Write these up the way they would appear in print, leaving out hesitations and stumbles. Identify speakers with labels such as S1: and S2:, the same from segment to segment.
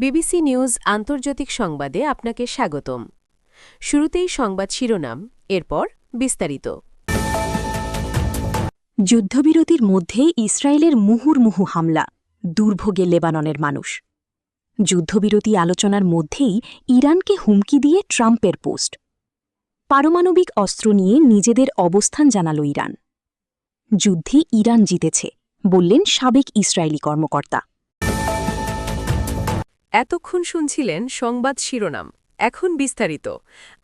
S1: BBC news আন্তর্জাতিক সংবাদে আপনাকে স্বাগতম। শুরুতেই সংবাদ শিরোনাম, এরপর বিস্তারিত।
S2: যুদ্ধবিরতির মধ্যে ইসরায়েলের মুহুর্মুহু হামলা, দুর্ভোগে লেবাননের মানুষ। যুদ্ধবিরতি আলোচনার মধ্যেই ইরানকে হুমকি দিয়ে ট্রাম্পের পোস্ট। পারমাণবিক অস্ত্র নিয়ে নিজেদের অবস্থান জানাল ইরান। যুদ্ধে ইরান জিতেছে, বললেন সাবেক ইসরায়েলি কর্মকর্তা।
S1: এতক্ষণ শুনছিলেন সংবাদ শিরোনাম, এখন বিস্তারিত।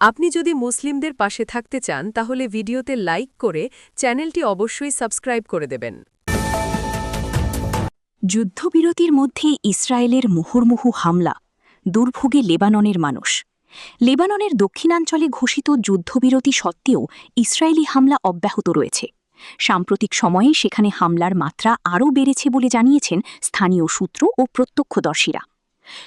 S1: আপনি যদি মুসলিমদের পাশে থাকতে চান তাহলে ভিডিওতে লাইক করে চ্যানেলটি অবশ্যই সাবস্ক্রাইব করে দেবেন।
S2: যুদ্ধবিরতির মধ্যে ইসরায়েলের মুহুর্মুহু হামলা, দুর্ভোগে লেবাননের মানুষ। লেবাননের দক্ষিণাঞ্চলে ঘোষিত যুদ্ধবিরতি সত্ত্বেও ইসরায়েলি হামলা অব্যাহত রয়েছে। সাম্প্রতিক সময়ে সেখানে হামলার মাত্রা আরও বেড়েছে বলে জানিয়েছেন স্থানীয় সূত্র ও প্রত্যক্ষদর্শীরা।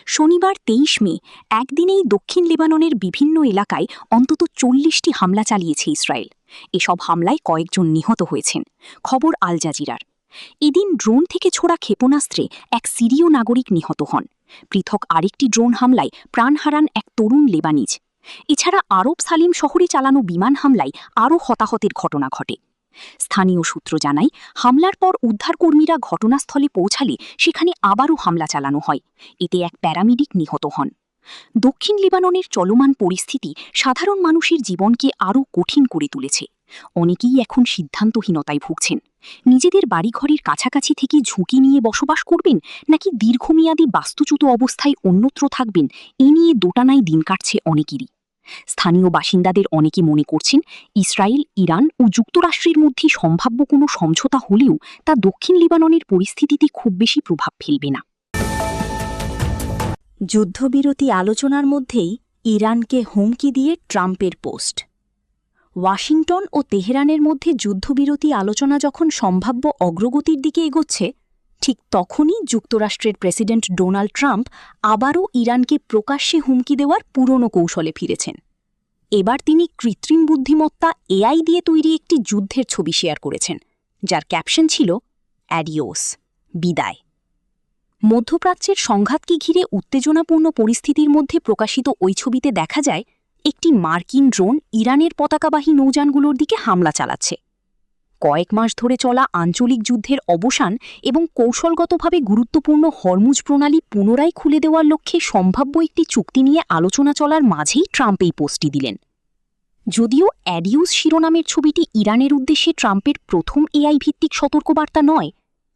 S2: শনিবার ২৩ মে একদিনেই দক্ষিণ লেবাননের বিভিন্ন এলাকায় অন্তত ৪০টি হামলা চালিয়েছে ইসরায়েল। এসব হামলায় কয়েকজন নিহত হয়েছেন, খবর আল জাজিরার। এদিন ড্রোন থেকে ছোড়া ক্ষেপণাস্ত্রে এক সিরীয় নাগরিক নিহত হন। পৃথক আরেকটি ড্রোন হামলায় প্রাণ হারান এক তরুণ লেবানিজ। এছাড়া আরব সালিম শহরে চালানো বিমান হামলায় আরও হতাহতের ঘটনা ঘটে। স্থানীয় সূত্র জানায়, হামলার পর উদ্ধারকর্মীরা ঘটনাস্থলে পৌঁছালে সেখানে আবারও হামলা চালানো হয়। এতে এক প্যারামেডিক নিহত হন। দক্ষিণ লেবাননের চলমান পরিস্থিতি সাধারণ মানুষের জীবনকে আরও কঠিন করে তুলেছে। অনেকেই এখন সিদ্ধান্তহীনতায় ভুগছেন। নিজেদের বাড়িঘরের কাছাকাছি থেকে ঝুঁকি নিয়ে বসবাস করবেন নাকি দীর্ঘমেয়াদী বাস্তুচ্যুত অবস্থায় অন্যত্র থাকবেন, এ নিয়ে দোটানায় দিন কাটছে অনেকেরই। স্থানীয় বাসিন্দাদের অনেকে মনে করছেন, ইসরায়েল, ইরান ও যুক্তরাষ্ট্রের মধ্যে সম্ভাব্য কোনো সমঝোতা হলেও তা দক্ষিণ লেবাননের পরিস্থিতিতে খুব বেশি প্রভাব ফেলবে না। যুদ্ধবিরতি আলোচনার মধ্যেই ইরানকে হুমকি দিয়ে ট্রাম্পের পোস্ট। ওয়াশিংটন ও তেহরানের মধ্যে যুদ্ধবিরতি আলোচনা যখন সম্ভাব্য অগ্রগতির দিকে এগোচ্ছে, ঠিক তখনই যুক্তরাষ্ট্রের প্রেসিডেন্ট ডোনাল্ড ট্রাম্প আবারও ইরানকে প্রকাশ্যে হুমকি দেওয়ার পুরনো কৌশলে ফিরেছেন। এবার তিনি কৃত্রিম বুদ্ধিমত্তা এআই দিয়ে তৈরি একটি যুদ্ধের ছবি শেয়ার করেছেন, যার ক্যাপশন ছিল অ্যাডিওস, বিদায়। মধ্যপ্রাচ্যের সংঘাতকে ঘিরে উত্তেজনাপূর্ণ পরিস্থিতির মধ্যে প্রকাশিত ওই ছবিতে দেখা যায় একটি মার্কিন ড্রোন ইরানের পতাকাবাহী নৌযানগুলোর দিকে হামলা চালাচ্ছে। কয়েক মাস ধরে চলা আঞ্চলিক যুদ্ধের অবসান এবং কৌশলগতভাবে গুরুত্বপূর্ণ হরমুজ প্রণালী পুনরায় খুলে দেওয়ার লক্ষ্যে সম্ভাব্য একটি চুক্তি নিয়ে আলোচনা চলার মাঝেই ট্রাম্প এই পোস্টটি দিলেন। যদিও অ্যাডিউস শিরোনামের ছবিটি ইরানের উদ্দেশ্যে ট্রাম্পের প্রথম এআই ভিত্তিক সতর্কবার্তা নয়,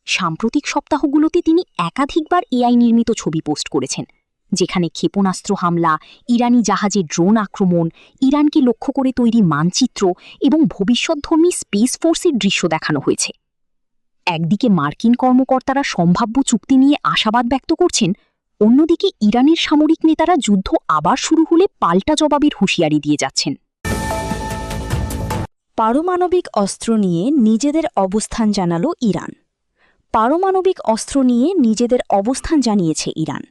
S2: সাম্প্রতিক সপ্তাহগুলোতে তিনি একাধিকবার এআই নির্মিত ছবি পোস্ট করেছেন, যেখানে ক্ষেপণাস্ত্র হামলা, ইরানি জাহাজে ড্রোন আক্রমণ, ইরানকে লক্ষ্য করে তৈরি মানচিত্র এবং ভবিষ্যৎধর্মী স্পেস ফোর্সের দৃশ্য দেখানো হয়েছে। একদিকে মার্কিন কর্মকর্তারা সম্ভাব্য চুক্তি নিয়ে আশাবাদ ব্যক্ত করছেন, অন্যদিকে ইরানের সামরিক নেতারা যুদ্ধ আবার শুরু হলে পাল্টা জবাবের হুঁশিয়ারি দিয়ে যাচ্ছেন। পারমাণবিক অস্ত্র নিয়ে নিজেদের অবস্থান জানালো ইরান। পারমাণবিক অস্ত্র নিয়ে নিজেদের অবস্থান জানিয়েছে ইরান।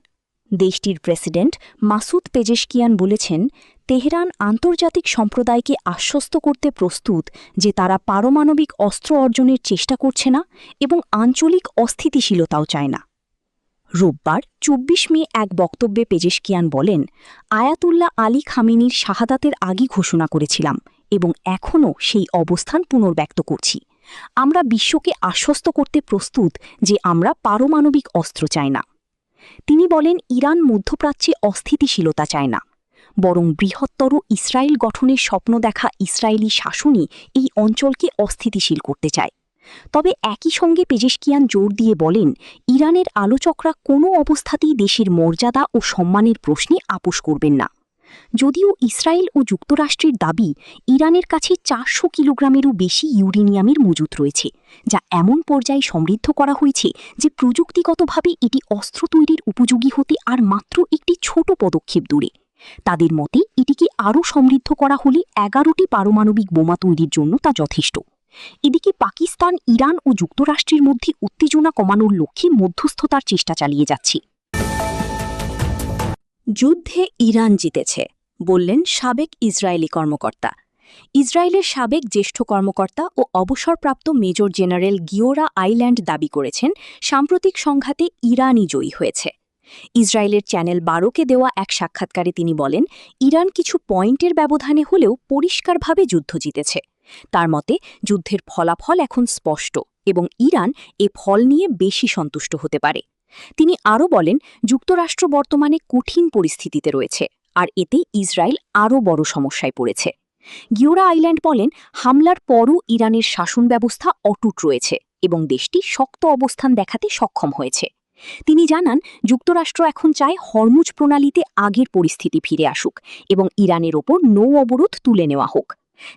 S2: দেশটির প্রেসিডেন্ট মাসুদ পেজেশকিয়ান বলেছেন, তেহরান আন্তর্জাতিক সম্প্রদায়কে আশ্বস্ত করতে প্রস্তুত যে তারা পারমাণবিক অস্ত্র অর্জনের চেষ্টা করছে না এবং আঞ্চলিক অস্থিতিশীলতাও চায় না। রোববার ২৪ মে এক বক্তব্যে পেজেশকিয়ান বলেন, আয়াতুল্লাহ আলী খামেনির শাহাদাতের আগেই ঘোষণা করেছিলাম এবং এখনও সেই অবস্থান পুনর্ব্যক্ত করছি। আমরা বিশ্বকে আশ্বস্ত করতে প্রস্তুত যে আমরা পারমাণবিক অস্ত্র চাই না। তিনি বলেন, ইরান মধ্যপ্রাচ্যে অস্থিতিশীলতা চায় না, বরং বৃহত্তর ইসরায়েল গঠনের স্বপ্ন দেখা ইসরায়েলি শাসনই এই অঞ্চলকে অস্থিতিশীল করতে চায়। তবে একই সঙ্গে পেজেশকিয়ান জোর দিয়ে বলেন, ইরানের আলোচকরা কোনো অবস্থাতেই দেশের মর্যাদা ও সম্মানের প্রশ্নে আপোস করবেন না। যদিও ইসরায়েল ও যুক্তরাষ্ট্রের দাবি, ইরানের কাছে ৪০০ কিলোগ্রামেরও বেশি ইউরেনিয়ামের মজুত রয়েছে, যা এমন পর্যায়ে সমৃদ্ধ করা হয়েছে যে প্রযুক্তিগতভাবে এটি অস্ত্র তৈরির উপযোগী হতে আর মাত্র একটি ছোট পদক্ষেপ দূরে। তাদের মতে এটিকে আরও সমৃদ্ধ করা হলে ১১টি পারমাণবিক বোমা তৈরির জন্য তা যথেষ্ট। এদিকে পাকিস্তান, ইরান ও যুক্তরাষ্ট্রের মধ্যে উত্তেজনা কমানোর লক্ষ্যে মধ্যস্থতার চেষ্টা চালিয়ে যাচ্ছে। যুদ্ধে ইরান জিতেছে, বললেন সাবেক ইসরায়েলি কর্মকর্তা। ইসরায়েলের সাবেক জ্যেষ্ঠ কর্মকর্তা ও অবসরপ্রাপ্ত মেজর জেনারেল গিওরা আইল্যান্ড দাবি করেছেন, সাম্প্রতিক সংঘাতে ইরানই জয়ী হয়েছে। ইসরায়েলের চ্যানেল 12কে দেওয়া এক সাক্ষাৎকারে তিনি বলেন, ইরান কিছু পয়েন্টের ব্যবধানে হলেও পরিষ্কারভাবে যুদ্ধ জিতেছে। তার মতে যুদ্ধের ফলাফল এখন স্পষ্ট এবং ইরান এ ফল নিয়ে বেশি সন্তুষ্ট হতে পারে। তিনি আরও বলেন, যুক্তরাষ্ট্র বর্তমানে কঠিন পরিস্থিতিতে রয়েছে আর এতে ইসরায়েল আরও বড় সমস্যায় পড়েছে। গিওরা আইল্যান্ড বলেন, হামলার পরও ইরানের শাসন ব্যবস্থা অটুট রয়েছে এবং দেশটি শক্ত অবস্থান দেখাতে সক্ষম হয়েছে। তিনি জানান, যুক্তরাষ্ট্র এখন চায় হরমুজ প্রণালীতে আগের পরিস্থিতি ফিরে আসুক এবং ইরানের ওপর নৌ অবরোধ তুলে নেওয়া হোক।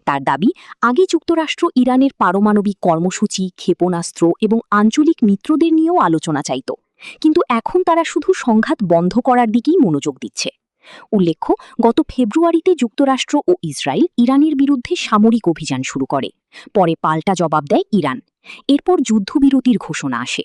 S2: তার দাবি, আগে যুক্তরাষ্ট্র ইরানের পারমাণবিক কর্মসূচি, ক্ষেপণাস্ত্র এবং আঞ্চলিক মিত্রদের নিয়েও আলোচনা চাইত, কিন্তু এখন তারা শুধু সংঘাত বন্ধ করার দিকেই মনোযোগ দিচ্ছে। উল্লেখ্য, গত ফেব্রুয়ারিতে যুক্তরাষ্ট্র ও ইসরায়েল ইরানের বিরুদ্ধে সামরিক অভিযান শুরু করে। পরে পাল্টা জবাব দেয় ইরান। এরপর যুদ্ধবিরতির ঘোষণা আসে।